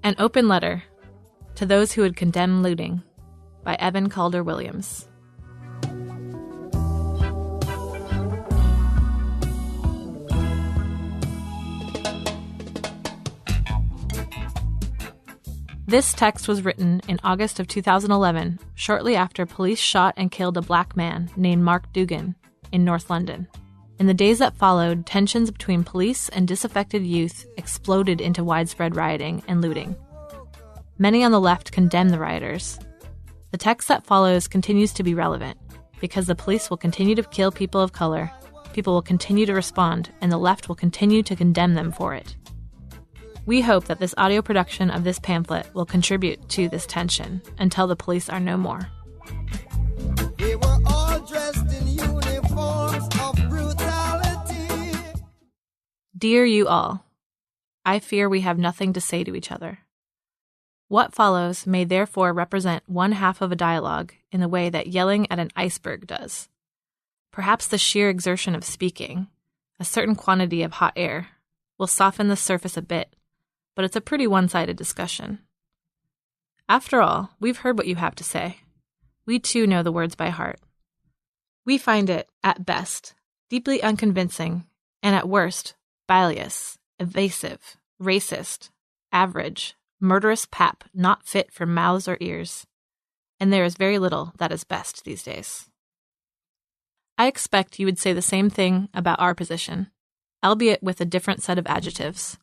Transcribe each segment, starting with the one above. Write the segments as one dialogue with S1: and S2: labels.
S1: An Open Letter to Those Who Would Condemn Looting by Evan Calder Williams. This text was written in August of 2011, shortly after police shot and killed a black man named Mark Duggan in North London. In the days that followed, tensions between police and disaffected youth exploded into widespread rioting and looting. Many on the left condemn the rioters. The text that follows continues to be relevant because the police will continue to kill people of color, people will continue to respond, and the left will continue to condemn them for it. We hope that this audio production of this pamphlet will contribute to this tension until the police are no more.
S2: They were all dressed in uniforms of brutality.
S1: Dear you all, I fear we have nothing to say to each other. What follows may therefore represent one half of a dialogue in the way that yelling at an iceberg does. Perhaps the sheer exertion of speaking, a certain quantity of hot air, will soften the surface a bit, but it's a pretty one-sided discussion. After all, we've heard what you have to say. We too know the words by heart. We find it, at best, deeply unconvincing, and at worst, bilious, evasive, racist, average, murderous pap not fit for mouths or ears. And there is very little that is best these days. I expect you would say the same thing about our position, albeit with a different set of adjectives.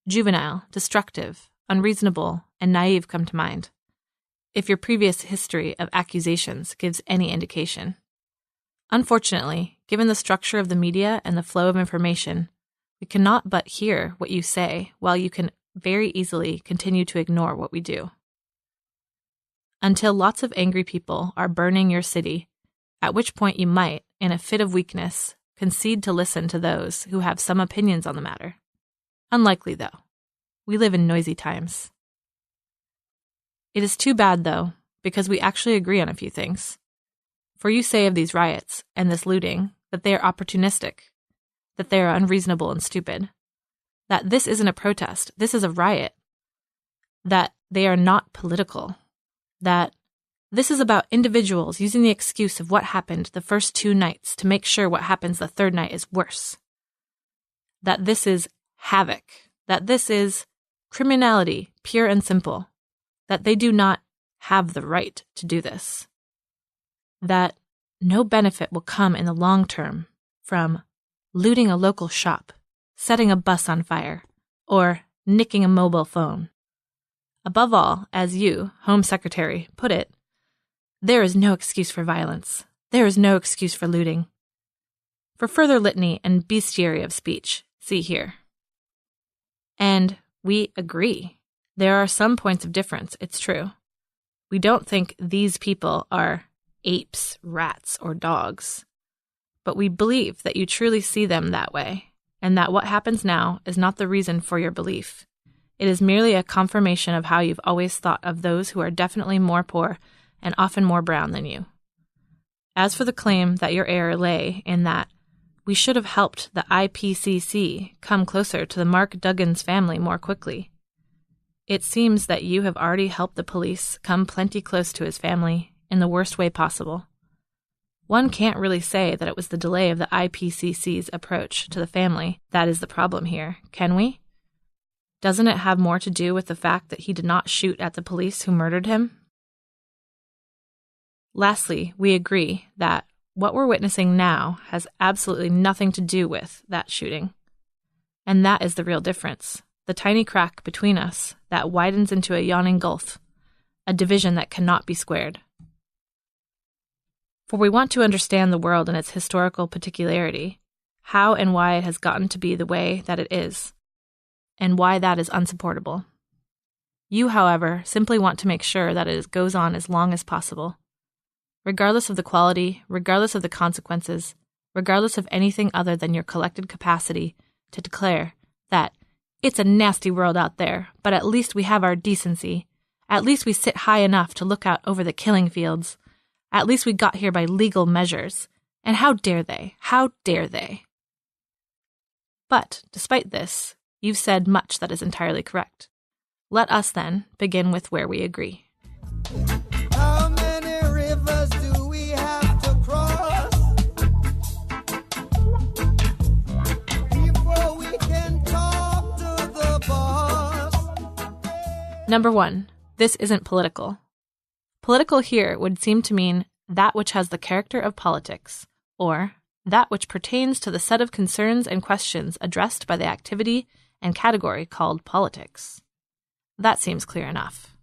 S1: Juvenile, destructive, unreasonable, and naive come to mind, if your previous history of accusations gives any indication. Unfortunately, given the structure of the media and the flow of information, we cannot but hear what you say while you can very easily continue to ignore what we do. Until lots of angry people are burning your city, at which point you might, in a fit of weakness, concede to listen to those who have some opinions on the matter. Unlikely, though. We live in noisy times. It is too bad, though, because we actually agree on a few things. For you say of these riots and this looting that they are opportunistic, that they are unreasonable and stupid, that this isn't a protest, this is a riot, that they are not political, that this is about individuals using the excuse of what happened the first 2 nights to make sure what happens the 3rd night is worse, that this is havoc, that this is criminality, pure and simple, that they do not have the right to do this, that no benefit will come in the long term from looting a local shop, setting a bus on fire, or nicking a mobile phone. Above all, as you, Home Secretary, put it, there is no excuse for violence. There is no excuse for looting. For further litany and bestiary of speech, see here. And we agree. There are some points of difference, it's true. We don't think these people are apes, rats, or dogs. But we believe that you truly see them that way, and that what happens now is not the reason for your belief. It is merely a confirmation of how you've always thought of those who are definitely more poor and often more brown than you. As for the claim that your error lay in that we should have helped the IPCC come closer to the Mark Duggan's family more quickly, it seems that you have already helped the police come plenty close to his family in the worst way possible. One can't really say that it was the delay of the IPCC's approach to the family that is the problem here, can we? Doesn't it have more to do with the fact that he did not shoot at the police who murdered him? Lastly, we agree that what we're witnessing now has absolutely nothing to do with that shooting. And that is the real difference, the tiny crack between us that widens into a yawning gulf, a division that cannot be squared. For we want to understand the world in its historical particularity, how and why it has gotten to be the way that it is, and why that is unsupportable. You, however, simply want to make sure that it goes on as long as possible. Regardless of the quality, regardless of the consequences, regardless of anything other than your collected capacity to declare that it's a nasty world out there, but at least we have our decency. At least we sit high enough to look out over the killing fields. At least we got here by legal measures. And how dare they? How dare they? But, despite this, you've said much that is entirely correct. Let us, then, begin with where we agree.
S2: How many rivers do we have to cross before we can talk to the boss?
S1: Number 1, this isn't political. Political here would seem to mean that which has the character of politics, or that which pertains to the set of concerns and questions addressed by the activity and category called politics. That seems clear enough.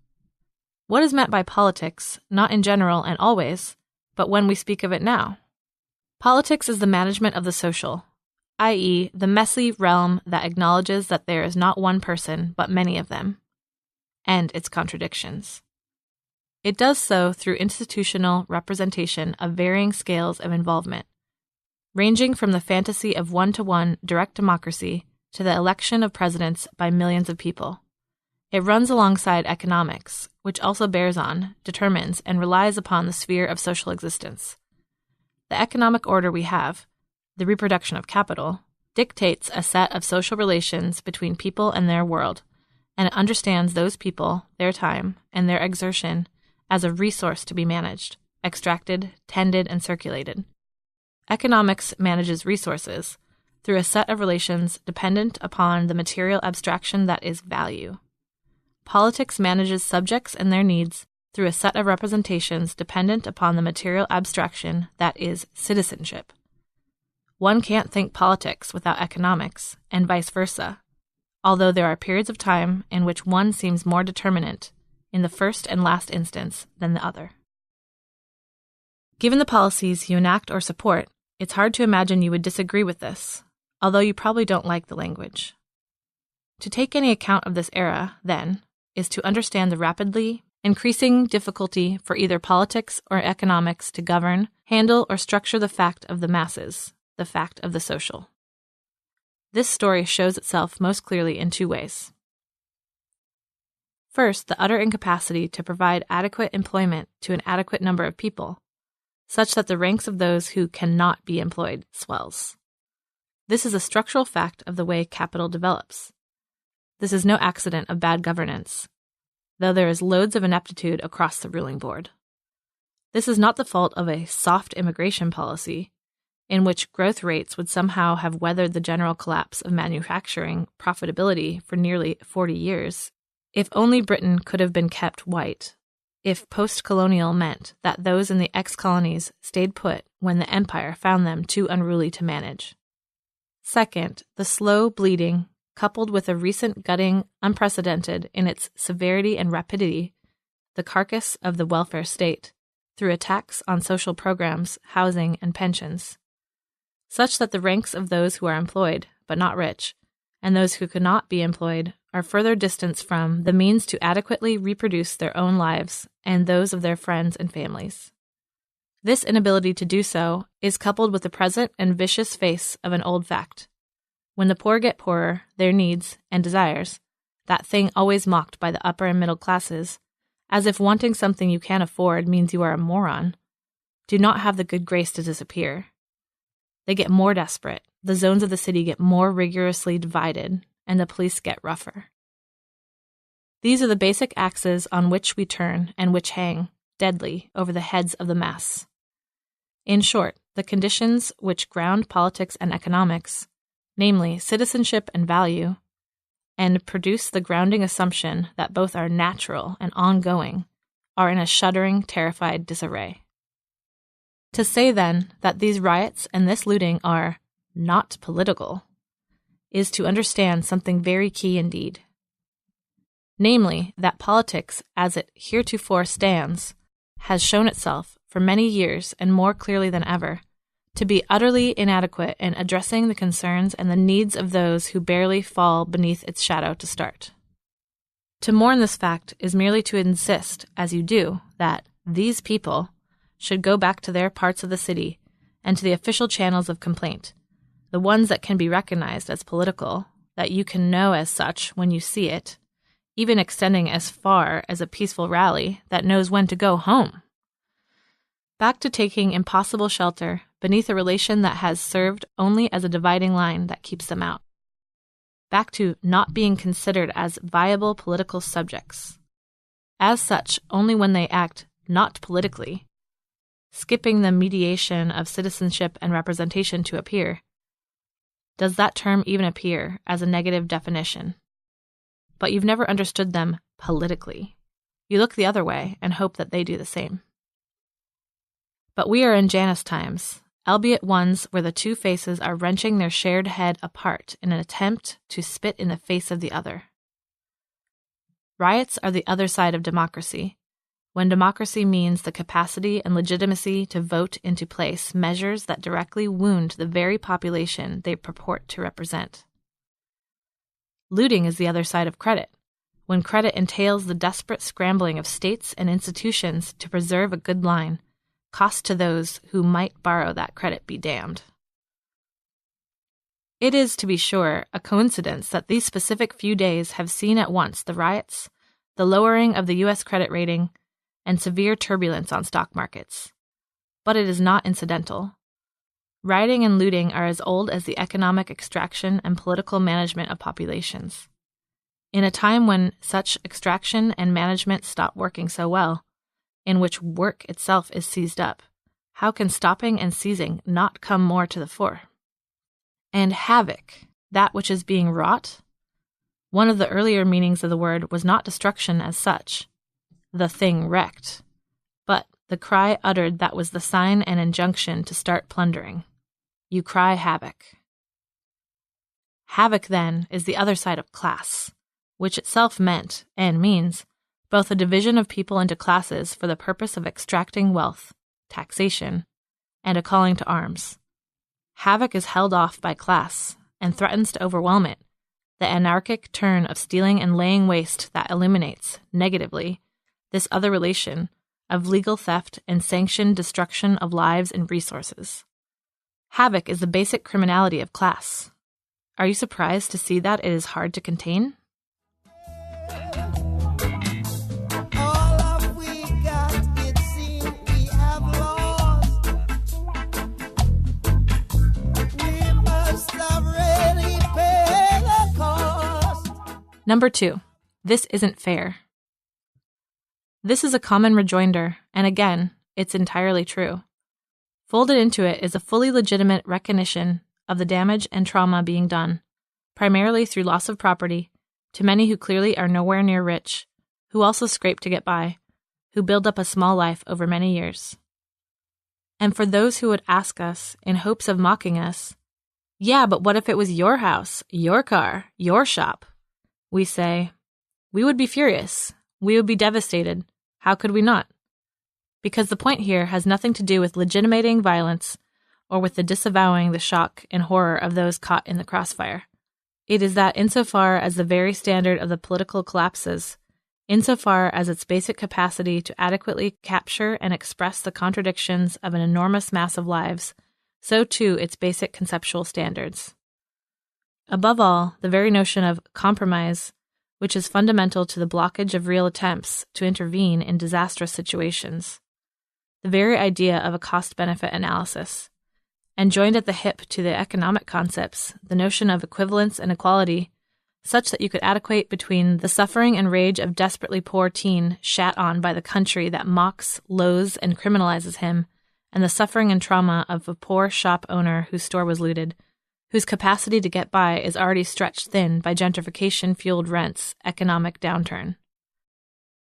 S1: What is meant by politics, not in general and always, but when we speak of it now? Politics is the management of the social, i.e., the messy realm that acknowledges that there is not one person, but many of them, and its contradictions. It does so through institutional representation of varying scales of involvement, ranging from the fantasy of one-to-one direct democracy to the election of presidents by millions of people. It runs alongside economics, which also bears on, determines, and relies upon the sphere of social existence. The economic order we have, the reproduction of capital, dictates a set of social relations between people and their world, and it understands those people, their time, and their exertion as a resource to be managed, extracted, tended, and circulated. Economics manages resources through a set of relations dependent upon the material abstraction that is value. Politics manages subjects and their needs through a set of representations dependent upon the material abstraction that is citizenship. One can't think politics without economics, and vice versa, although there are periods of time in which one seems more determinate in the first and last instance than the other. Given the policies you enact or support, it's hard to imagine you would disagree with this, although you probably don't like the language. To take any account of this era, then, is to understand the rapidly increasing difficulty for either politics or economics to govern, handle, or structure the fact of the masses, the fact of the social. This story shows itself most clearly in 2 ways. First, the utter incapacity to provide adequate employment to an adequate number of people, such that the ranks of those who cannot be employed swells. This is a structural fact of the way capital develops. This is no accident of bad governance, though there is loads of ineptitude across the ruling board. This is not the fault of a soft immigration policy, in which growth rates would somehow have weathered the general collapse of manufacturing profitability for nearly 40 years, if only Britain could have been kept white, if post-colonial meant that those in the ex-colonies stayed put when the empire found them too unruly to manage. Second, the slow bleeding, coupled with a recent gutting unprecedented in its severity and rapidity, the carcass of the welfare state, through attacks on social programs, housing, and pensions, such that the ranks of those who are employed, but not rich, and those who could not be employed are further distanced from the means to adequately reproduce their own lives and those of their friends and families. This inability to do so is coupled with the present and vicious face of an old fact. When the poor get poorer, their needs and desires, that thing always mocked by the upper and middle classes, as if wanting something you can't afford means you are a moron, do not have the good grace to disappear. They get more desperate, the zones of the city get more rigorously divided, and the police get rougher. These are the basic axes on which we turn and which hang, deadly, over the heads of the mass. In short, the conditions which ground politics and economics, namely citizenship and value, and produce the grounding assumption that both are natural and ongoing, are in a shuddering, terrified disarray. To say, then, that these riots and this looting are not political is to understand something very key indeed. Namely, that politics, as it heretofore stands, has shown itself, for many years and more clearly than ever, to be utterly inadequate in addressing the concerns and the needs of those who barely fall beneath its shadow to start. To mourn this fact is merely to insist, as you do, that these people should go back to their parts of the city and to the official channels of complaint, the ones that can be recognized as political, that you can know as such when you see it, even extending as far as a peaceful rally that knows when to go home. Back to taking impossible shelter beneath a relation that has served only as a dividing line that keeps them out. back to not being considered as viable political subjects. As such, only when they act not politically, skipping the mediation of citizenship and representation to appear, does that term even appear as a negative definition. But you've never understood them politically. You look the other way and hope that they do the same. But we are in Janus times, albeit ones where the two faces are wrenching their shared head apart in an attempt to spit in the face of the other. Riots are the other side of democracy, when democracy means the capacity and legitimacy to vote into place measures that directly wound the very population they purport to represent. Looting is the other side of credit, when credit entails the desperate scrambling of states and institutions to preserve a good line, cost to those who might borrow that credit be damned. It is, to be sure, a coincidence that these specific few days have seen at once the riots, the lowering of the U.S. credit rating, and severe turbulence on stock markets. But it is not incidental. Rioting and looting are as old as the economic extraction and political management of populations. In a time when such extraction and management stop working so well, in which work itself is seized up, how can stopping and seizing not come more to the fore? And havoc, that which is being wrought? One of the earlier meanings of the word was not destruction as such, the thing wrecked, but the cry uttered that was the sign and injunction to start plundering. You cry havoc. Havoc, then, is the other side of class, which itself meant, and means, both a division of people into classes for the purpose of extracting wealth, taxation, and a calling to arms. Havoc is held off by class and threatens to overwhelm it, the anarchic turn of stealing and laying waste that eliminates, negatively, this other relation of legal theft and sanctioned destruction of lives and resources. Havoc is the basic criminality of class. Are you surprised to see that it is hard to contain?
S2: All of we got, it seems we have lost. We must already pay the cost.
S1: Number 2. This isn't fair. This is a common rejoinder, and again, it's entirely true. Folded into it is a fully legitimate recognition of the damage and trauma being done, primarily through loss of property, to many who clearly are nowhere near rich, who also scrape to get by, who build up a small life over many years. And for those who would ask us, in hopes of mocking us, yeah, but what if it was your house, your car, your shop? We say, we would be furious. We would be devastated. How could we not? Because the point here has nothing to do with legitimating violence or with the disavowing the shock and horror of those caught in the crossfire. It is that insofar as the very standard of the political collapses, insofar as its basic capacity to adequately capture and express the contradictions of an enormous mass of lives, so too its basic conceptual standards. Above all, the very notion of compromise, which is fundamental to the blockage of real attempts to intervene in disastrous situations. The very idea of a cost-benefit analysis, and joined at the hip to the economic concepts, the notion of equivalence and equality, such that you could adequate between the suffering and rage of desperately poor teen shat on by the country that mocks, loathes, and criminalizes him, and the suffering and trauma of a poor shop owner whose store was looted, whose capacity to get by is already stretched thin by gentrification-fueled rents, economic downturn.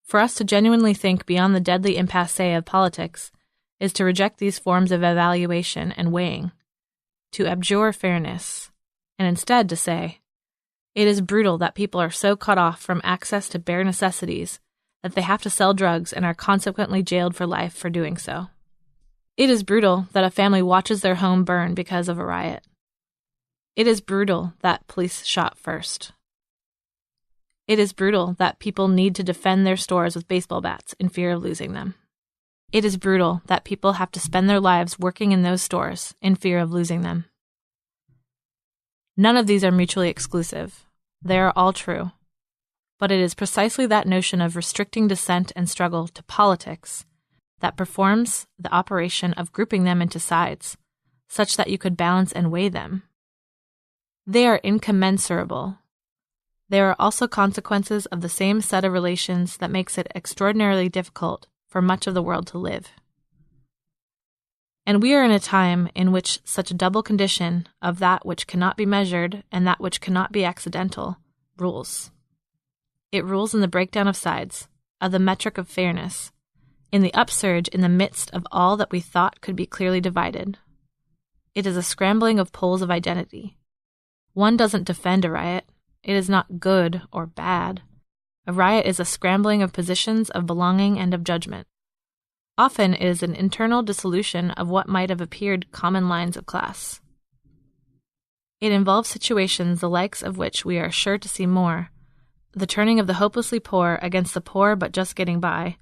S1: For us to genuinely think beyond the deadly impasse of politics is to reject these forms of evaluation and weighing, to abjure fairness, and instead to say, it is brutal that people are so cut off from access to bare necessities that they have to sell drugs and are consequently jailed for life for doing so. It is brutal that a family watches their home burn because of a riot. It is brutal that police shot first. It is brutal that people need to defend their stores with baseball bats in fear of losing them. It is brutal that people have to spend their lives working in those stores in fear of losing them. None of these are mutually exclusive. They are all true. But it is precisely that notion of restricting dissent and struggle to politics that performs the operation of grouping them into sides, such that you could balance and weigh them. They are incommensurable, there are also consequences of the same set of relations that makes it extraordinarily difficult for much of the world to live. And we are in a time in which such a double condition of that which cannot be measured and that which cannot be accidental rules. It rules in the breakdown of sides, of the metric of fairness, in the upsurge in the midst of all that we thought could be clearly divided. It is a scrambling of poles of identity. One doesn't defend a riot. It is not good or bad. A riot is a scrambling of positions of belonging and of judgment. Often it is an internal dissolution of what might have appeared common lines of class. It involves situations the likes of which we are sure to see more, the turning of the hopelessly poor against the poor but just getting by,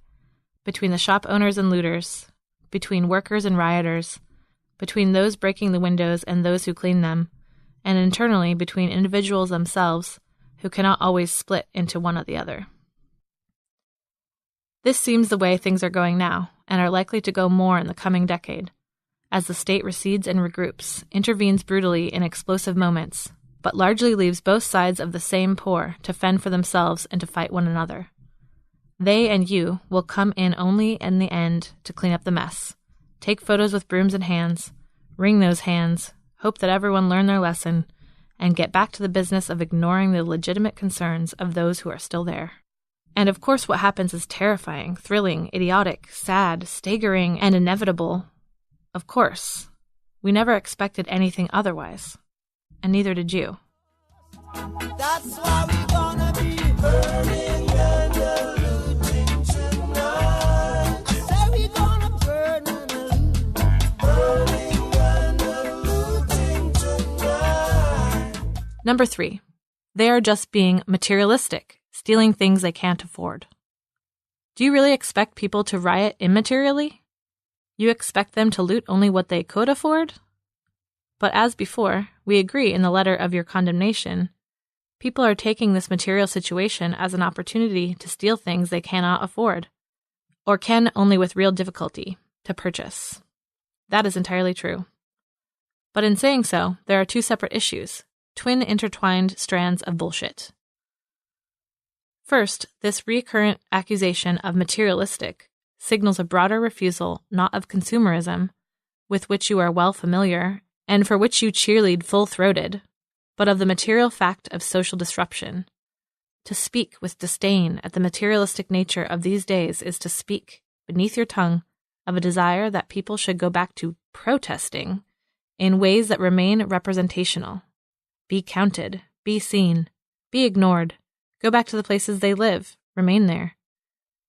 S1: between the shop owners and looters, between workers and rioters, between those breaking the windows and those who clean them, and internally between individuals themselves who cannot always split into one or the other. This seems the way things are going now, and are likely to go more in the coming decade, as the state recedes and regroups, intervenes brutally in explosive moments, but largely leaves both sides of the same poor to fend for themselves and to fight one another. They and you will come in only in the end to clean up the mess, take photos with brooms in hands, wring those hands, hope that everyone learn their lesson, and get back to the business of ignoring the legitimate concerns of those who are still there. And of course what happens is terrifying, thrilling, idiotic, sad, staggering, and inevitable. Of course. We never expected anything otherwise. And neither did you.
S2: That's why we gonna be burning and looting tonight. I say we gonna burn and loot, burning and looting tonight.
S1: Number 3. They are just being materialistic, stealing things they can't afford. Do you really expect people to riot immaterially? You expect them to loot only what they could afford? But as before, we agree in the letter of your condemnation, people are taking this material situation as an opportunity to steal things they cannot afford, or can only with real difficulty, to purchase. That is entirely true. But in saying so, there are two separate issues, twin intertwined strands of bullshit. First, this recurrent accusation of materialistic signals a broader refusal not of consumerism, with which you are well familiar and for which you cheerlead full-throated, but of the material fact of social disruption. To speak with disdain at the materialistic nature of these days is to speak, beneath your tongue, of a desire that people should go back to protesting in ways that remain representational. Be counted, be seen, be ignored, go back to the places they live, remain there.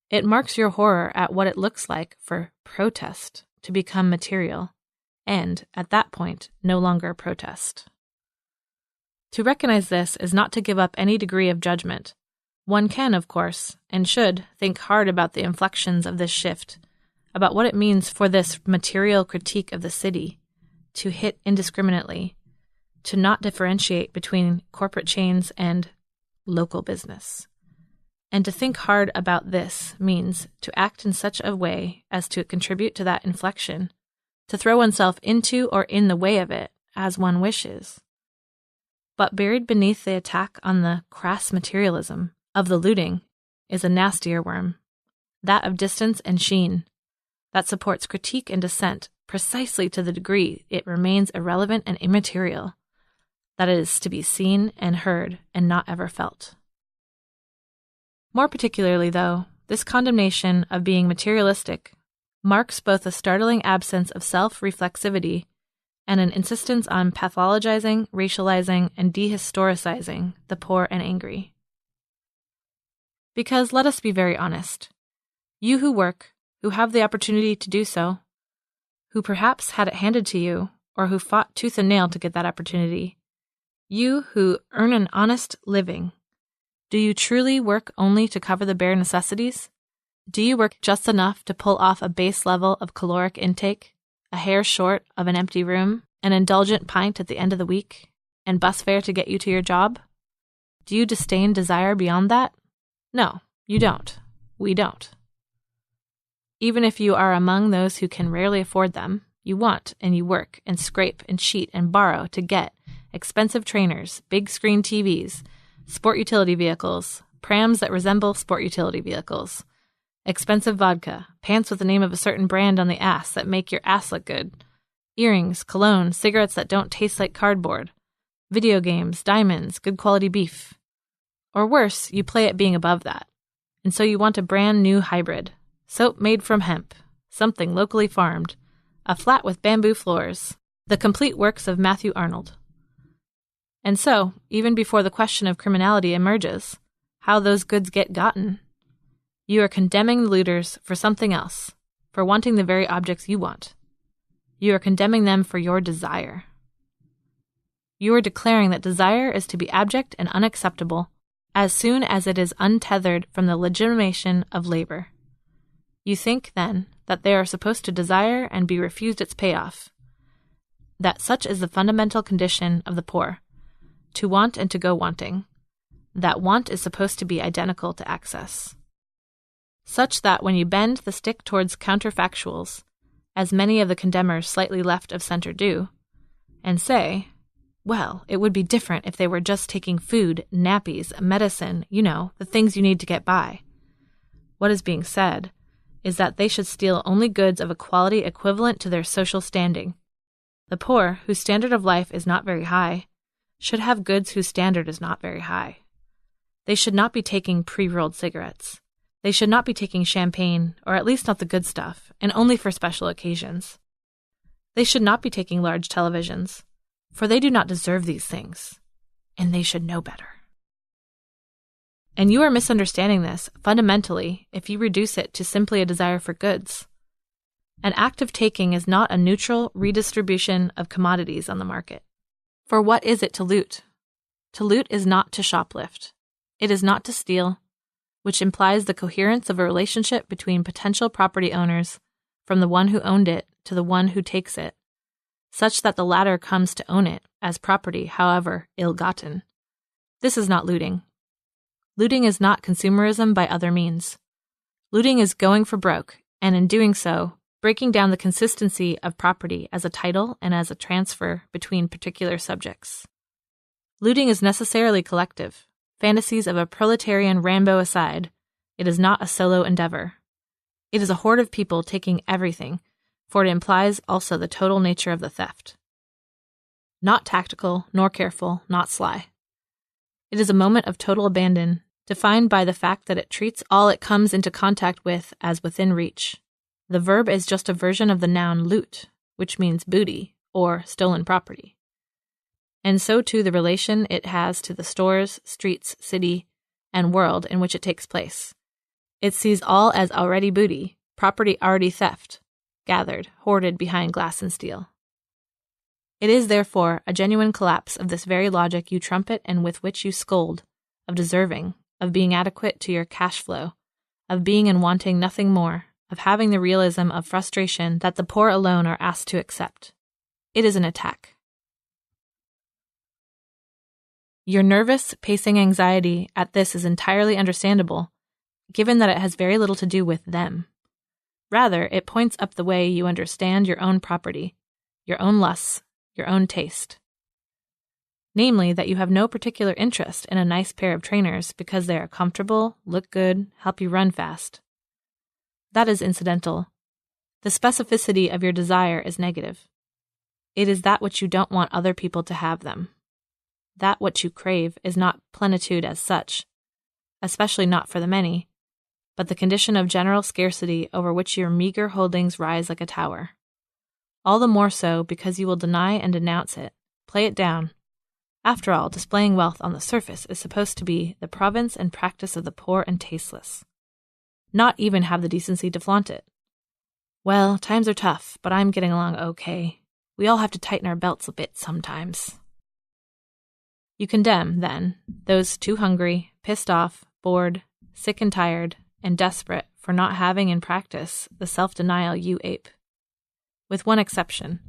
S1: It marks your horror at what it looks like for protest to become material, and, at that point, no longer protest. To recognize this is not to give up any degree of judgment. One can, of course, and should, think hard about the inflections of this shift, about what it means for this material critique of the city, to hit indiscriminately, to not differentiate between corporate chains and local business. And to think hard about this means to act in such a way as to contribute to that inflection, to throw oneself into or in the way of it, as one wishes. But buried beneath the attack on the crass materialism of the looting is a nastier worm, that of distance and sheen, that supports critique and dissent precisely to the degree it remains irrelevant and immaterial, that is to be seen and heard and not ever felt. More particularly, though, this condemnation of being materialistic marks both a startling absence of self-reflexivity and an insistence on pathologizing, racializing, and dehistoricizing the poor and angry. Because let us be very honest, you who work, who have the opportunity to do so, who perhaps had it handed to you, or who fought tooth and nail to get that opportunity, you who earn an honest living, do you truly work only to cover the bare necessities? Do you work just enough to pull off a base level of caloric intake, a hair short of an empty room, an indulgent pint at the end of the week, and bus fare to get you to your job? Do you disdain desire beyond that? No, you don't. We don't. Even if you are among those who can rarely afford them, you want and you work and scrape and cheat and borrow to get expensive trainers, big screen TVs, sport utility vehicles, prams that resemble sport utility vehicles, expensive vodka, pants with the name of a certain brand on the ass that make your ass look good, earrings, cologne, cigarettes that don't taste like cardboard, video games, diamonds, good quality beef. Or worse, you play at being above that. And so you want a brand new hybrid, soap made from hemp, something locally farmed, a flat with bamboo floors, the complete works of Matthew Arnold. And so, even before the question of criminality emerges, how those goods get gotten, you are condemning the looters for something else, for wanting the very objects you want. You are condemning them for your desire. You are declaring that desire is to be abject and unacceptable as soon as it is untethered from the legitimation of labor. You think, then, that they are supposed to desire and be refused its payoff, that such is the fundamental condition of the poor, to want and to go wanting, that want is supposed to be identical to access. Such that when you bend the stick towards counterfactuals, as many of the condemners slightly left of center do, and say, well, it would be different if they were just taking food, nappies, medicine, the things you need to get by. What is being said is that they should steal only goods of a quality equivalent to their social standing. The poor, whose standard of life is not very high, should have goods whose standard is not very high. They should not be taking pre-rolled cigarettes. They should not be taking champagne, or at least not the good stuff, and only for special occasions. They should not be taking large televisions, for they do not deserve these things, and they should know better. And you are misunderstanding this fundamentally if you reduce it to simply a desire for goods. An act of taking is not a neutral redistribution of commodities on the market. For what is it to loot? To loot is not to shoplift. It is not to steal, which implies the coherence of a relationship between potential property owners from the one who owned it to the one who takes it, such that the latter comes to own it as property, however ill-gotten. This is not looting. Looting is not consumerism by other means. Looting is going for broke, and in doing so, breaking down the consistency of property as a title and as a transfer between particular subjects. Looting is necessarily collective. Fantasies of a proletarian Rambo aside, it is not a solo endeavor. It is a horde of people taking everything, for it implies also the total nature of the theft. Not tactical, nor careful, not sly. It is a moment of total abandon, defined by the fact that it treats all it comes into contact with as within reach. The verb is just a version of the noun loot, which means booty, or stolen property. And so too the relation it has to the stores, streets, city, and world in which it takes place. It sees all as already booty, property already theft, gathered, hoarded behind glass and steel. It is, therefore, a genuine collapse of this very logic you trumpet and with which you scold, of deserving, of being adequate to your cash flow, of being and wanting nothing more, of having the realism of frustration that the poor alone are asked to accept. It is an attack. Your nervous, pacing anxiety at this is entirely understandable, given that it has very little to do with them. Rather, it points up the way you understand your own property, your own lusts, your own taste. Namely, that you have no particular interest in a nice pair of trainers because they are comfortable, look good, help you run fast. That is incidental. The specificity of your desire is negative. It is that which you don't want other people to have them. That what you crave is not plenitude as such, especially not for the many, but the condition of general scarcity over which your meager holdings rise like a tower. All the more so because you will deny and denounce it, play it down. After all, displaying wealth on the surface is supposed to be the province and practice of the poor and tasteless. Not even have the decency to flaunt it. Well, times are tough, but I'm getting along okay. We all have to tighten our belts a bit sometimes. You condemn, then, those too hungry, pissed off, bored, sick and tired, and desperate for not having in practice the self-denial you ape. With one exception.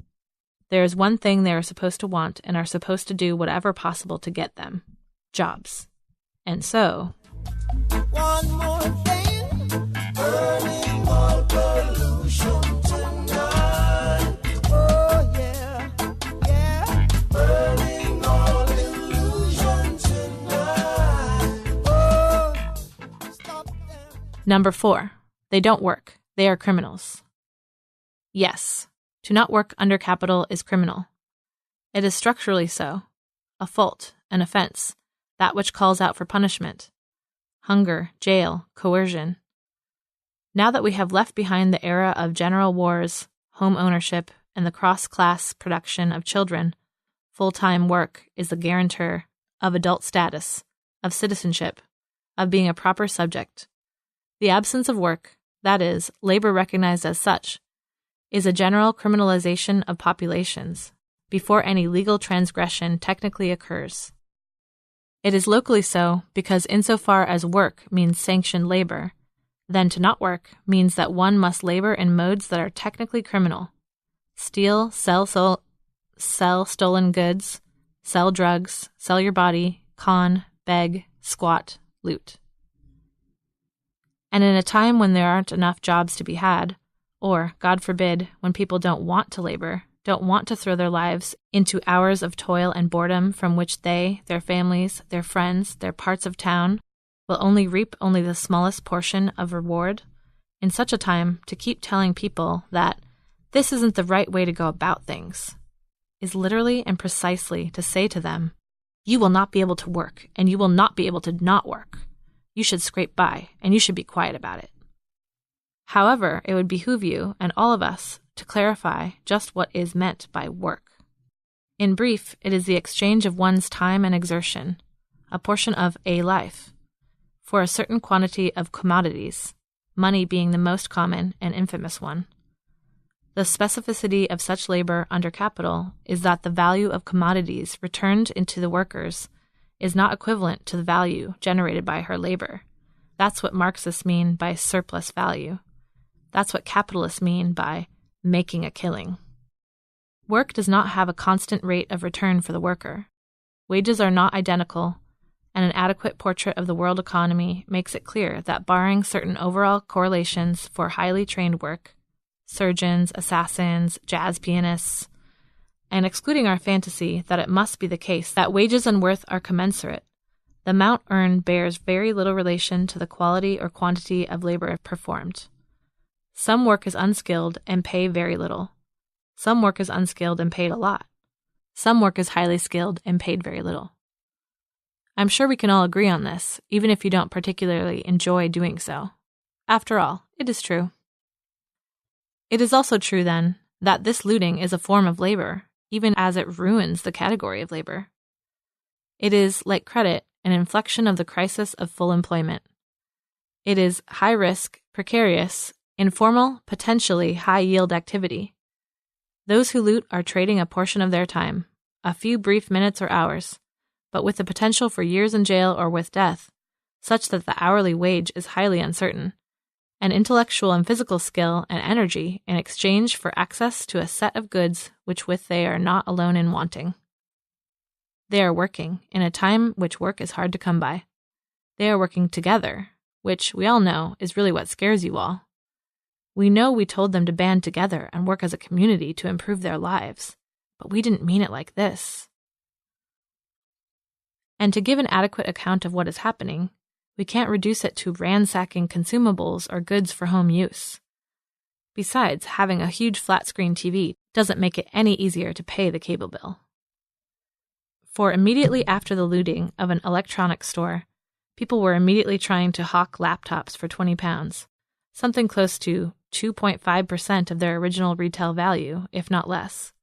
S1: There is one thing they are supposed to want and are supposed to do whatever possible to get them. Jobs. And so...
S2: One more thing, burning all pollution tonight. Oh yeah, yeah, burning all illusion tonight.
S1: Number 4, they don't work. They are criminals. Yes, to not work under capital is criminal. It is structurally so, a fault, an offense, that which calls out for punishment. Hunger, jail, coercion. Now that we have left behind the era of general wars, home ownership, and the cross-class production of children, full-time work is the guarantor of adult status, of citizenship, of being a proper subject. The absence of work, that is, labor recognized as such, is a general criminalization of populations before any legal transgression technically occurs. It is locally so because insofar as work means sanctioned labor, then to not work means that one must labor in modes that are technically criminal. Steal, sell stolen goods, sell drugs, sell your body, con, beg, squat, loot. And in a time when there aren't enough jobs to be had, or, God forbid, when people don't want to labor, don't want to throw their lives into hours of toil and boredom from which they, their families, their friends, their parts of town, will only reap only the smallest portion of reward, in such a time to keep telling people that this isn't the right way to go about things, is literally and precisely to say to them, you will not be able to work, and you will not be able to not work. You should scrape by, and you should be quiet about it. However, it would behoove you and all of us to clarify just what is meant by work. In brief, it is the exchange of one's time and exertion, a portion of a life, for a certain quantity of commodities, money being the most common and infamous one. The specificity of such labor under capital is that the value of commodities returned into the workers is not equivalent to the value generated by her labor. That's what Marxists mean by surplus value. That's what capitalists mean by making a killing. Work does not have a constant rate of return for the worker. Wages are not identical, and an adequate portrait of the world economy makes it clear that barring certain overall correlations for highly trained work, surgeons, assassins, jazz pianists, and excluding our fantasy that it must be the case that wages and worth are commensurate, the amount earned bears very little relation to the quality or quantity of labor performed. Some work is unskilled and pay very little. Some work is unskilled and paid a lot. Some work is highly skilled and paid very little. I'm sure we can all agree on this, even if you don't particularly enjoy doing so. After all, it is true. It is also true, then, that this looting is a form of labor, even as it ruins the category of labor. It is, like credit, an inflection of the crisis of full employment. It is high-risk, precarious, informal, potentially high-yield activity. Those who loot are trading a portion of their time, a few brief minutes or hours, but with the potential for years in jail or with death, such that the hourly wage is highly uncertain, and intellectual and physical skill and energy in exchange for access to a set of goods which with they are not alone in wanting. They are working in a time which work is hard to come by. They are working together, which we all know is really what scares you all. We know we told them to band together and work as a community to improve their lives, but we didn't mean it like this. And to give an adequate account of what is happening, we can't reduce it to ransacking consumables or goods for home use. Besides, having a huge flat-screen TV doesn't make it any easier to pay the cable bill. For immediately after the looting of an electronics store, people were immediately trying to hawk laptops for £20, something close to 2.5% of their original retail value, if not less.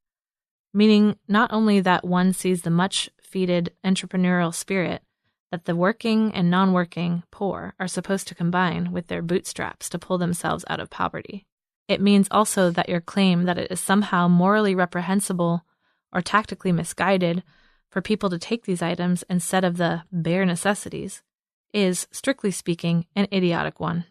S1: Meaning not only that one sees the much-feted entrepreneurial spirit that the working and non-working poor are supposed to combine with their bootstraps to pull themselves out of poverty. It means also that your claim that it is somehow morally reprehensible or tactically misguided for people to take these items instead of the bare necessities is, strictly speaking, an idiotic one.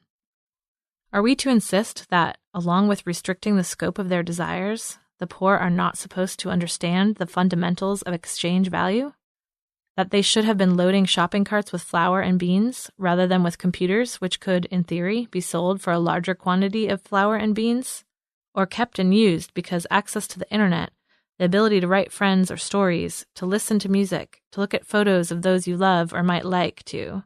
S1: Are we to insist that, along with restricting the scope of their desires, the poor are not supposed to understand the fundamentals of exchange value? That they should have been loading shopping carts with flour and beans rather than with computers which could, in theory, be sold for a larger quantity of flour and beans? Or kept and used because access to the internet, the ability to write friends or stories, to listen to music, to look at photos of those you love or might like to,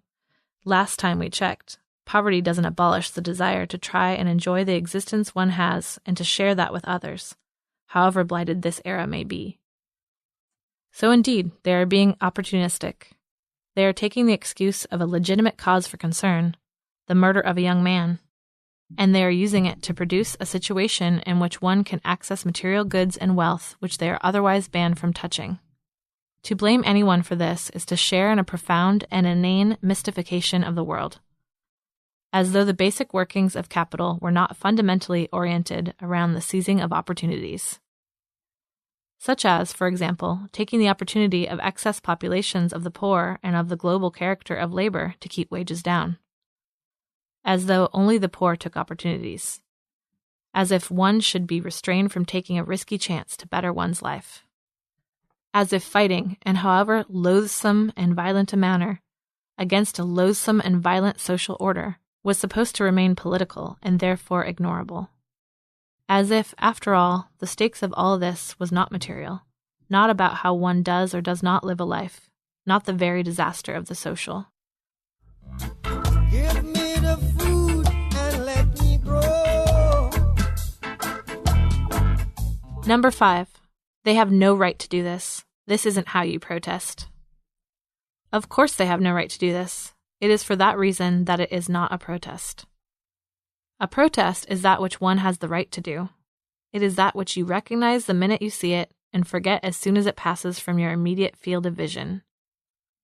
S1: last time we checked, Poverty doesn't abolish the desire to try and enjoy the existence one has and to share that with others, however blighted this era may be. So indeed, they are being opportunistic. They are taking the excuse of a legitimate cause for concern, the murder of a young man, and they are using it to produce a situation in which one can access material goods and wealth which they are otherwise banned from touching. To blame anyone for this is to share in a profound and inane mystification of the world, as though the basic workings of capital were not fundamentally oriented around the seizing of opportunities. Such as, for example, taking the opportunity of excess populations of the poor and of the global character of labor to keep wages down. As though only the poor took opportunities. As if one should be restrained from taking a risky chance to better one's life. As if fighting, in however loathsome and violent a manner, against a loathsome and violent social order, was supposed to remain political and therefore ignorable. As if, after all, the stakes of all this was not material, not about how one does or does not live a life, not the very disaster of the social.
S2: Give me the food and let me grow.
S1: Number 5. They have no right to do this. This isn't how you protest. Of course they have no right to do this. It is for that reason that it is not a protest. A protest is that which one has the right to do. It is that which you recognize the minute you see it and forget as soon as it passes from your immediate field of vision.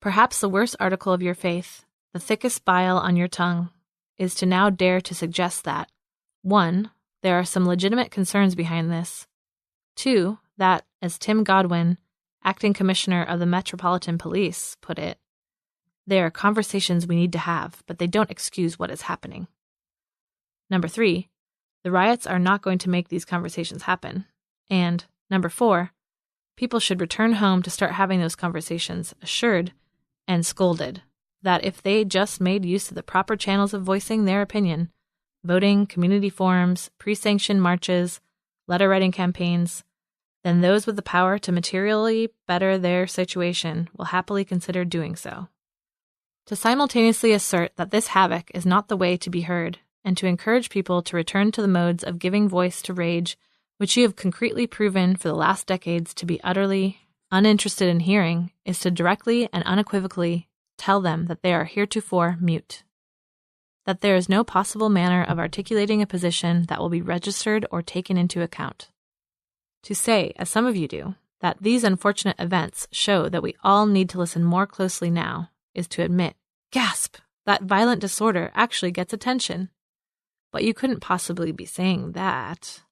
S1: Perhaps the worst article of your faith, the thickest bile on your tongue, is to now dare to suggest that 1. There are some legitimate concerns behind this. 2. That, as Tim Godwin, acting commissioner of the Metropolitan Police, put it, there are conversations we need to have, but they don't excuse what is happening. Number 3, the riots are not going to make these conversations happen. And, number 4, people should return home to start having those conversations assured and scolded that if they just made use of the proper channels of voicing their opinion, voting, community forums, pre-sanctioned marches, letter-writing campaigns, then those with the power to materially better their situation will happily consider doing so. To simultaneously assert that this havoc is not the way to be heard, and to encourage people to return to the modes of giving voice to rage, which you have concretely proven for the last decades to be utterly uninterested in hearing, is to directly and unequivocally tell them that they are heretofore mute. That there is no possible manner of articulating a position that will be registered or taken into account. To say, as some of you do, that these unfortunate events show that we all need to listen more closely now is to admit, gasp, that violent disorder actually gets attention. But you couldn't possibly be saying that.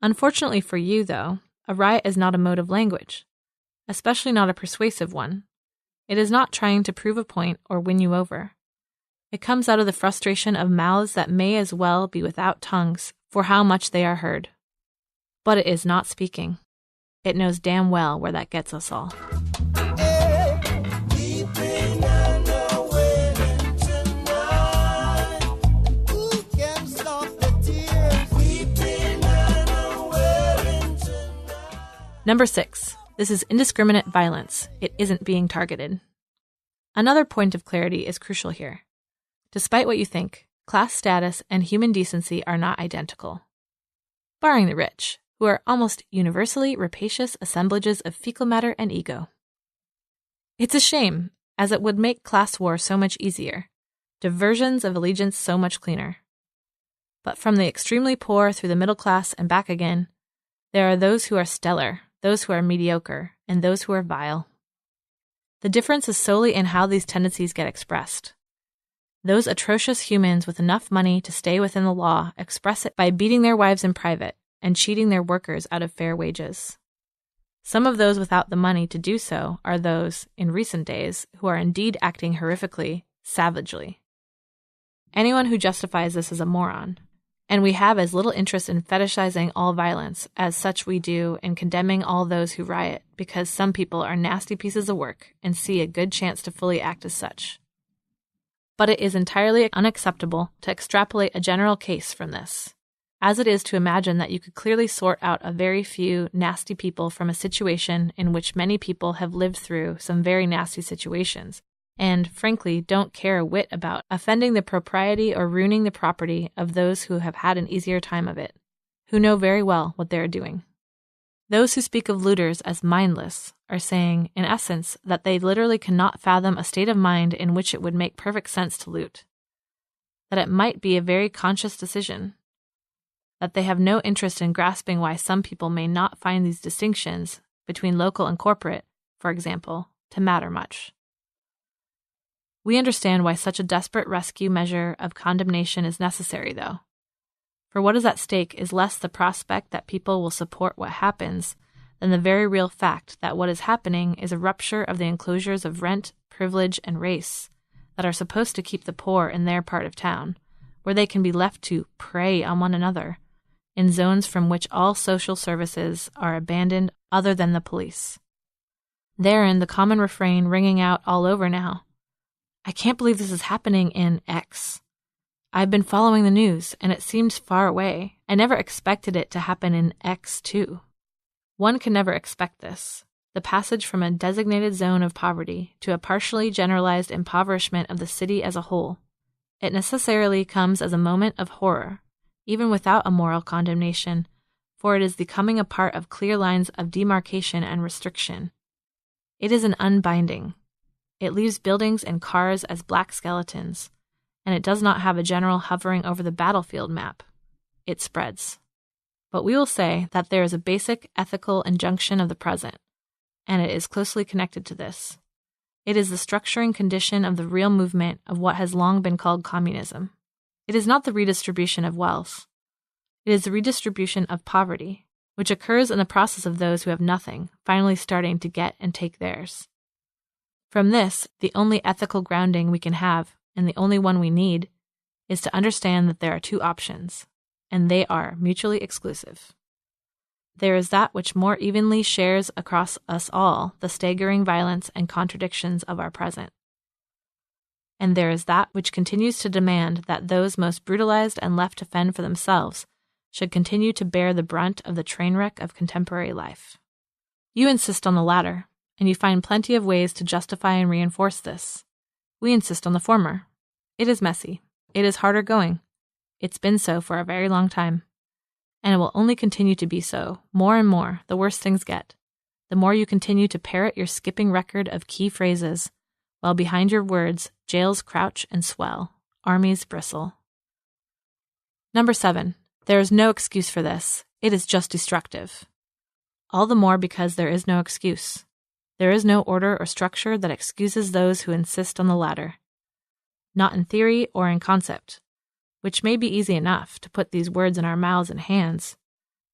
S1: Unfortunately for you, though, a riot is not a mode of language, especially not a persuasive one. It is not trying to prove a point or win you over. It comes out of the frustration of mouths that may as well be without tongues for how much they are heard. But it is not speaking. It knows damn well where that gets us all. Number 6. This is indiscriminate violence. It isn't being targeted. Another point of clarity is crucial here. Despite what you think, class status and human decency are not identical. Barring the rich, who are almost universally rapacious assemblages of fecal matter and ego. It's a shame, as it would make class war so much easier, diversions of allegiance so much cleaner. But from the extremely poor through the middle class and back again, there are those who are stellar, those who are mediocre, and those who are vile. The difference is solely in how these tendencies get expressed. Those atrocious humans with enough money to stay within the law express it by beating their wives in private and cheating their workers out of fair wages. Some of those without the money to do so are those, in recent days, who are indeed acting horrifically, savagely. Anyone who justifies this is a moron. And we have as little interest in fetishizing all violence as such we do in condemning all those who riot, because some people are nasty pieces of work and see a good chance to fully act as such. But it is entirely unacceptable to extrapolate a general case from this, as it is to imagine that you could clearly sort out a very few nasty people from a situation in which many people have lived through some very nasty situations, and, frankly, don't care a whit about offending the propriety or ruining the property of those who have had an easier time of it, who know very well what they are doing. Those who speak of looters as mindless are saying, in essence, that they literally cannot fathom a state of mind in which it would make perfect sense to loot, that it might be a very conscious decision, that they have no interest in grasping why some people may not find these distinctions between local and corporate, for example, to matter much. We understand why such a desperate rescue measure of condemnation is necessary, though. For what is at stake is less the prospect that people will support what happens than the very real fact that what is happening is a rupture of the enclosures of rent, privilege, and race that are supposed to keep the poor in their part of town, where they can be left to prey on one another, in zones from which all social services are abandoned other than the police. Therein the common refrain ringing out all over now. I can't believe this is happening in X. I've been following the news, and it seems far away. I never expected it to happen in X too. One can never expect this. The passage from a designated zone of poverty to a partially generalized impoverishment of the city as a whole. It necessarily comes as a moment of horror, even without a moral condemnation, for it is the coming apart of clear lines of demarcation and restriction. It is an unbinding. It leaves buildings and cars as black skeletons, and it does not have a general hovering over the battlefield map. It spreads. But we will say that there is a basic ethical injunction of the present, and it is closely connected to this. It is the structuring condition of the real movement of what has long been called communism. It is not the redistribution of wealth. It is the redistribution of poverty, which occurs in the process of those who have nothing finally starting to get and take theirs. From this, the only ethical grounding we can have, and the only one we need, is to understand that there are two options, and they are mutually exclusive. There is that which more evenly shares across us all the staggering violence and contradictions of our present. And there is that which continues to demand that those most brutalized and left to fend for themselves should continue to bear the brunt of the train wreck of contemporary life. You insist on the latter, and you find plenty of ways to justify and reinforce this. We insist on the former. It is messy. It is harder going. It's been so for a very long time. And it will only continue to be so, more and more, the worse things get, the more you continue to parrot your skipping record of key phrases, while behind your words, jails crouch and swell, armies bristle. Number 7. There is no excuse for this. It is just destructive. All the more because there is no excuse. There is no order or structure that excuses those who insist on the latter. Not in theory or in concept, which may be easy enough to put these words in our mouths and hands,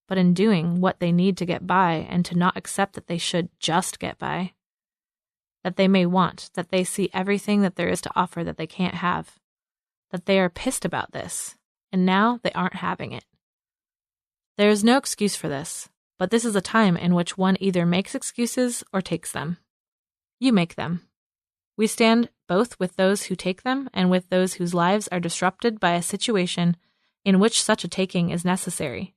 S1: but in doing what they need to get by and to not accept that they should just get by, that they may want, that they see everything that there is to offer that they can't have, that they are pissed about this, and now they aren't having it. There is no excuse for this, but this is a time in which one either makes excuses or takes them. You make them. We stand both with those who take them and with those whose lives are disrupted by a situation in which such a taking is necessary.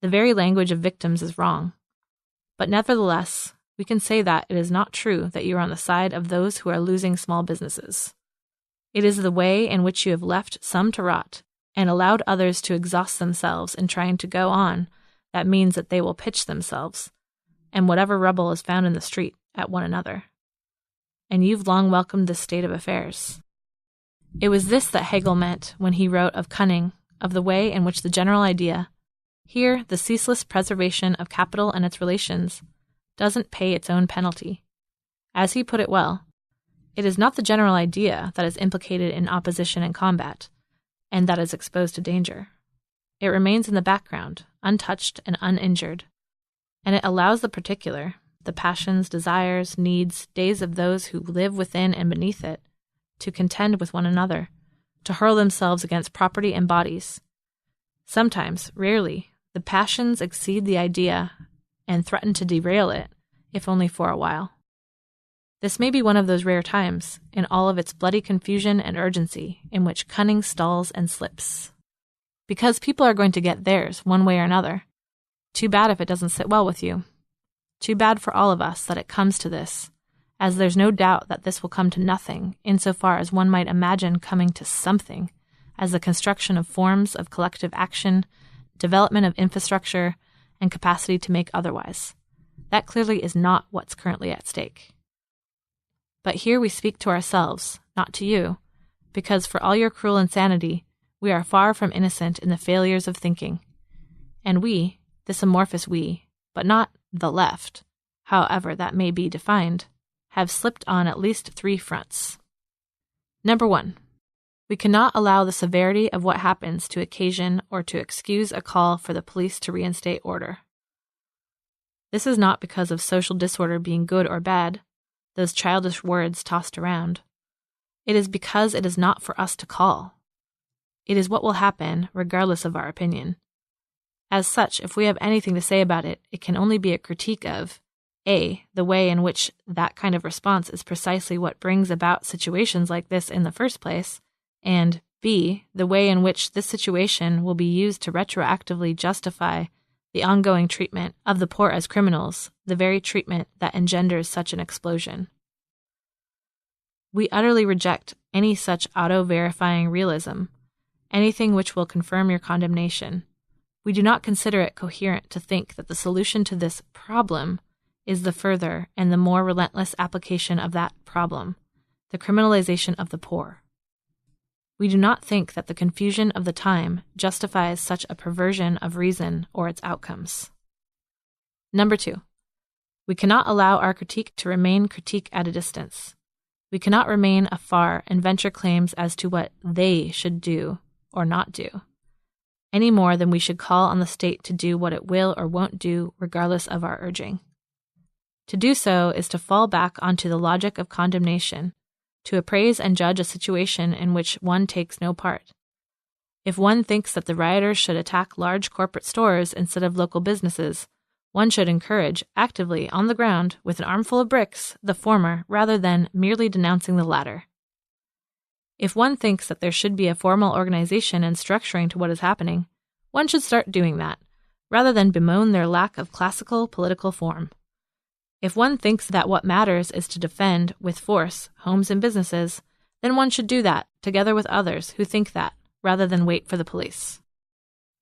S1: The very language of victims is wrong. But nevertheless, we can say that it is not true that you are on the side of those who are losing small businesses. It is the way in which you have left some to rot and allowed others to exhaust themselves in trying to go on that means that they will pitch themselves, and whatever rubble is found in the street, at one another. And you've long welcomed this state of affairs. It was this that Hegel meant when he wrote of cunning, of the way in which the general idea, here the ceaseless preservation of capital and its relations, doesn't pay its own penalty. As he put it well, it is not the general idea that is implicated in opposition and combat, and that is exposed to danger. It remains in the background, untouched and uninjured, and it allows the particular, the passions, desires, needs, days of those who live within and beneath it, to contend with one another, to hurl themselves against property and bodies. Sometimes, rarely, the passions exceed the idea and threaten to derail it, if only for a while. This may be one of those rare times, in all of its bloody confusion and urgency, in which cunning stalls and slips. Because people are going to get theirs, one way or another. Too bad if it doesn't sit well with you. Too bad for all of us that it comes to this, as there's no doubt that this will come to nothing insofar as one might imagine coming to something, as the construction of forms of collective action, development of infrastructure, and capacity to make otherwise. That clearly is not what's currently at stake. But here we speak to ourselves, not to you, because for all your cruel insanity, we are far from innocent in the failures of thinking. And we, this amorphous we, but not the left, however that may be defined, have slipped on at least 3 fronts. Number 1. We cannot allow the severity of what happens to occasion or to excuse a call for the police to reinstate order. This is not because of social disorder being good or bad, those childish words tossed around. It is because it is not for us to call. It is what will happen regardless of our opinion. As such, if we have anything to say about it, it can only be a critique of A, the way in which that kind of response is precisely what brings about situations like this in the first place, and B, the way in which this situation will be used to retroactively justify the ongoing treatment of the poor as criminals, the very treatment that engenders such an explosion. We utterly reject any such auto-verifying realism, anything which will confirm your condemnation. We do not consider it coherent to think that the solution to this problem is the further and the more relentless application of that problem, the criminalization of the poor. We do not think that the confusion of the time justifies such a perversion of reason or its outcomes. Number 2. We cannot allow our critique to remain critique at a distance. We cannot remain afar and venture claims as to what they should do or not do, any more than we should call on the state to do what it will or won't do regardless of our urging. To do so is to fall back onto the logic of condemnation, to appraise and judge a situation in which one takes no part. If one thinks that the rioters should attack large corporate stores instead of local businesses, one should encourage, actively, on the ground, with an armful of bricks, the former, rather than merely denouncing the latter. If one thinks that there should be a formal organization and structuring to what is happening, one should start doing that, rather than bemoan their lack of classical political form. If one thinks that what matters is to defend, with force, homes and businesses, then one should do that, together with others who think that, rather than wait for the police.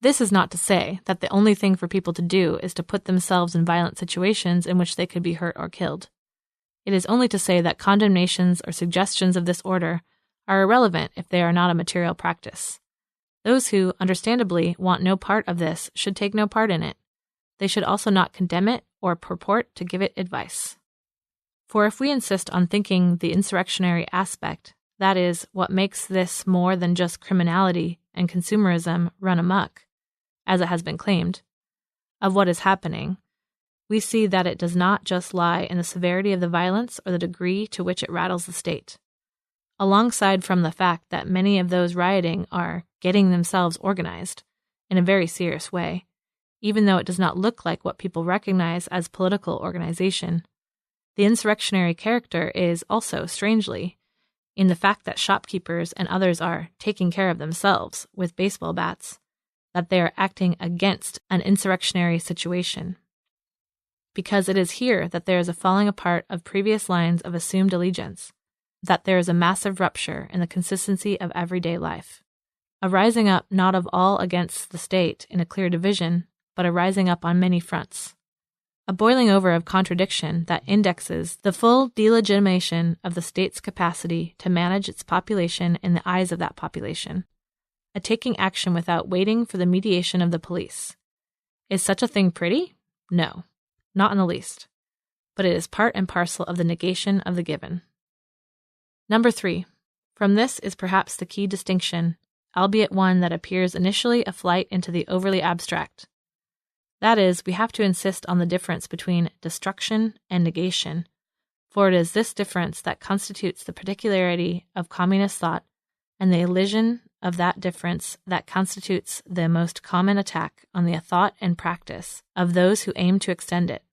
S1: This is not to say that the only thing for people to do is to put themselves in violent situations in which they could be hurt or killed. It is only to say that condemnations or suggestions of this order are irrelevant if they are not a material practice. Those who, understandably, want no part of this should take no part in it. They should also not condemn it or purport to give it advice. For if we insist on thinking the insurrectionary aspect, that is, what makes this more than just criminality and consumerism run amok, as it has been claimed, of what is happening, we see that it does not just lie in the severity of the violence or the degree to which it rattles the state. Alongside from the fact that many of those rioting are getting themselves organized in a very serious way, even though it does not look like what people recognize as political organization, the insurrectionary character is also, strangely, in the fact that shopkeepers and others are taking care of themselves with baseball bats, that they are acting against an insurrectionary situation. Because it is here that there is a falling apart of previous lines of assumed allegiance, that there is a massive rupture in the consistency of everyday life, a rising up not of all against the state in a clear division, but a rising up on many fronts, a boiling over of contradiction that indexes the full delegitimation of the state's capacity to manage its population in the eyes of that population, a taking action without waiting for the mediation of the police. Is such a thing pretty? No, not in the least, but it is part and parcel of the negation of the given. Number 3. From this is perhaps the key distinction, albeit one that appears initially a flight into the overly abstract. That is, we have to insist on the difference between destruction and negation, for it is this difference that constitutes the particularity of communist thought, and the elision of that difference that constitutes the most common attack on the thought and practice of those who aim to extend it.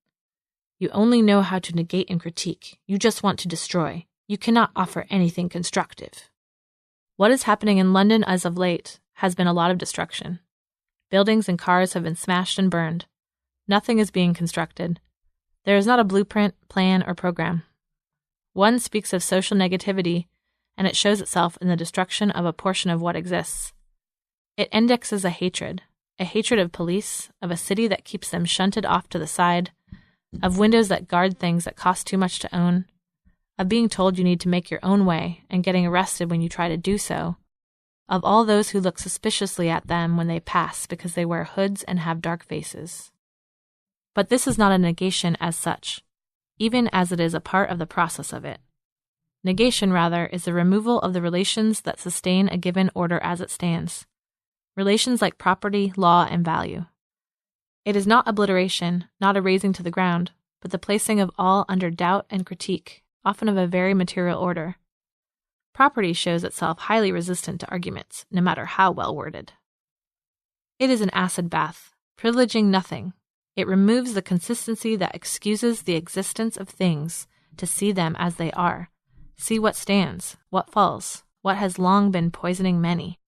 S1: You only know how to negate and critique. You just want to destroy. You cannot offer anything constructive. What is happening in London as of late has been a lot of destruction. Buildings and cars have been smashed and burned. Nothing is being constructed. There is not a blueprint, plan, or program. One speaks of social negativity, and it shows itself in the destruction of a portion of what exists. It indexes a hatred of police, of a city that keeps them shunted off to the side, of windows that guard things that cost too much to own, of being told you need to make your own way and getting arrested when you try to do so, of all those who look suspiciously at them when they pass because they wear hoods and have dark faces. But this is not a negation as such, even as it is a part of the process of it. Negation, rather, is the removal of the relations that sustain a given order as it stands, relations like property, law, and value. It is not obliteration, not a razing to the ground, but the placing of all under doubt and critique, often of a very material order. Property shows itself highly resistant to arguments, no matter how well worded. It is an acid bath, privileging nothing. It removes the consistency that excuses the existence of things to see them as they are, see what stands, what falls, what has long been poisoning many.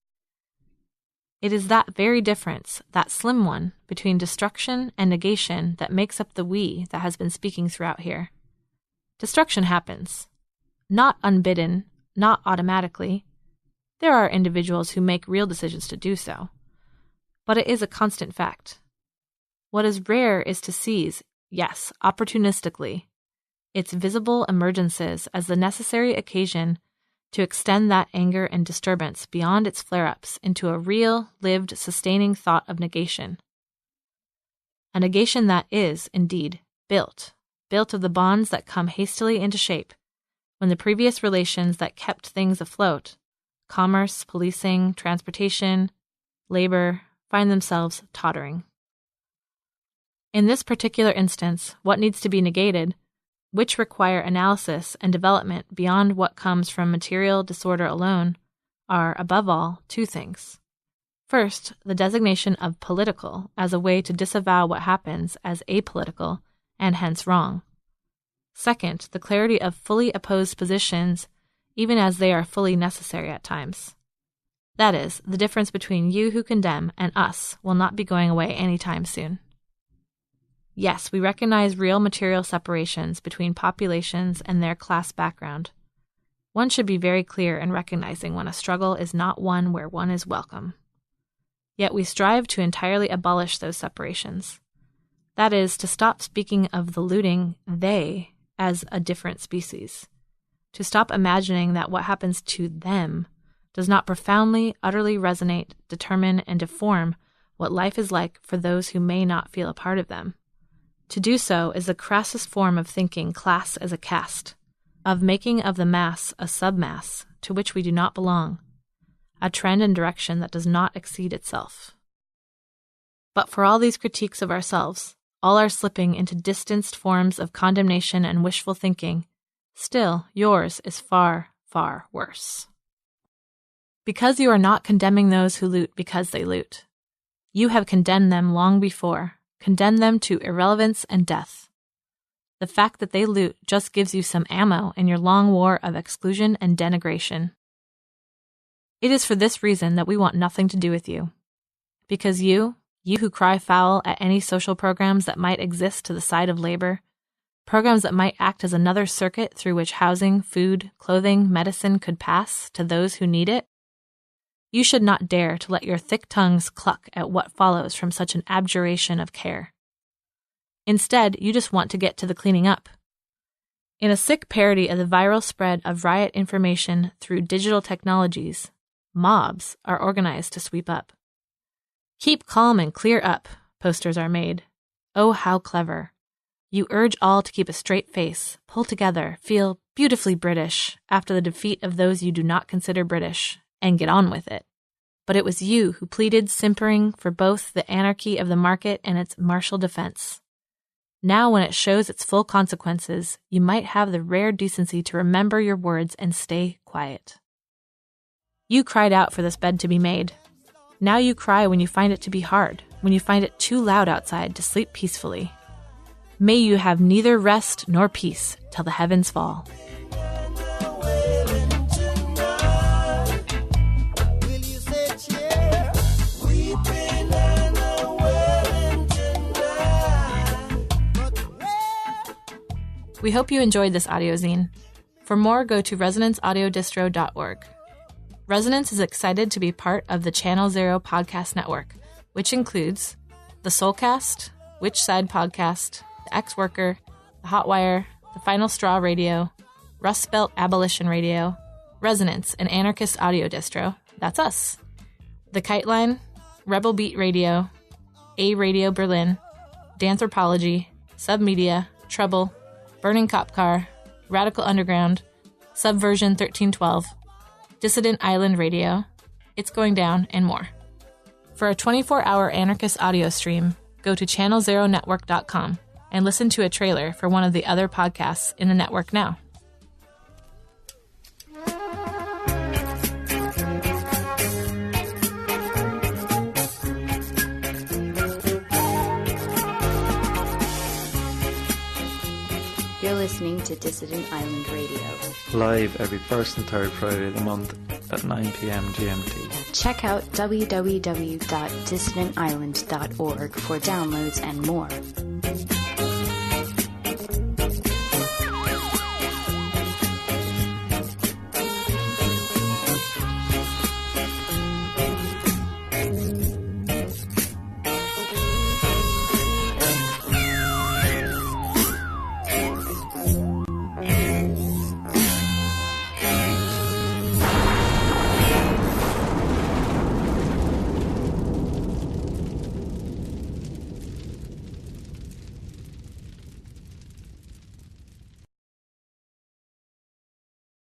S1: It is that very difference, that slim one, between destruction and negation that makes up the we that has been speaking throughout here. Destruction happens. Not unbidden, not automatically. There are individuals who make real decisions to do so. But it is a constant fact. What is rare is to seize, yes, opportunistically, its visible emergences as the necessary occasion to extend that anger and disturbance beyond its flare-ups into a real, lived, sustaining thought of negation. A negation that is, indeed, built of the bonds that come hastily into shape when the previous relations that kept things afloat, commerce, policing, transportation, labor, find themselves tottering. In this particular instance, what needs to be negated, which require analysis and development beyond what comes from material disorder alone, are, above all, two things. First, the designation of political as a way to disavow what happens as apolitical and hence wrong. Second, the clarity of fully opposed positions, even as they are fully necessary at times. That is, the difference between you who condemn and us will not be going away anytime soon. Yes, we recognize real material separations between populations and their class background. One should be very clear in recognizing when a struggle is not one where one is welcome. Yet we strive to entirely abolish those separations. That is, to stop speaking of the looting they as a different species. To stop imagining that what happens to them does not profoundly, utterly resonate, determine, and deform what life is like for those who may not feel a part of them. To do so is the crassest form of thinking class as a caste, of making of the mass a submass to which we do not belong, a trend and direction that does not exceed itself. But for all these critiques of ourselves, all our slipping into distanced forms of condemnation and wishful thinking, still yours is far, far worse. Because you are not condemning those who loot because they loot. You have condemned them long before, condemned them to irrelevance and death. The fact that they loot just gives you some ammo in your long war of exclusion and denigration. It is for this reason that we want nothing to do with you. Because you who cry foul at any social programs that might exist to the side of labor, programs that might act as another circuit through which housing, food, clothing, medicine could pass to those who need it, you should not dare to let your thick tongues cluck at what follows from such an abjuration of care. Instead, you just want to get to the cleaning up. In a sick parody of the viral spread of riot information through digital technologies, mobs are organized to sweep up. Keep calm and clear up, posters are made. Oh, how clever. You urge all to keep a straight face, pull together, feel beautifully British after the defeat of those you do not consider British, and get on with it. But it was you who pleaded simpering for both the anarchy of the market and its martial defense. Now when it shows its full consequences, you might have the rare decency to remember your words and stay quiet. You cried out for this bed to be made. Now you cry when you find it to be hard, when you find it too loud outside to sleep peacefully. May you have neither rest nor peace till the heavens fall. We hope you enjoyed this AudioZine. For more, go to resonanceaudiodistro.org. Resonance is excited to be part of the Channel Zero podcast network, which includes the Soulcast, Which Side Podcast, the Ex-Worker, the Hotwire, the Final Straw Radio, Rust Belt Abolition Radio, Resonance, an anarchist audio distro, that's us, the Kite Line, Rebel Beat Radio, A Radio Berlin, Danthropology, Submedia, Trouble, Burning Cop Car, Radical Underground, Subversion 1312, Dissident Island Radio, It's Going Down, and more. For a 24-hour anarchist audio stream, go to channelzeronetwork.com and listen to a trailer for one of the other podcasts in the network now.
S3: You're listening to Dissident Island Radio.
S4: Live every first and third Friday of the month at 9 p.m. GMT.
S3: Check out www.dissidentisland.org for downloads and more.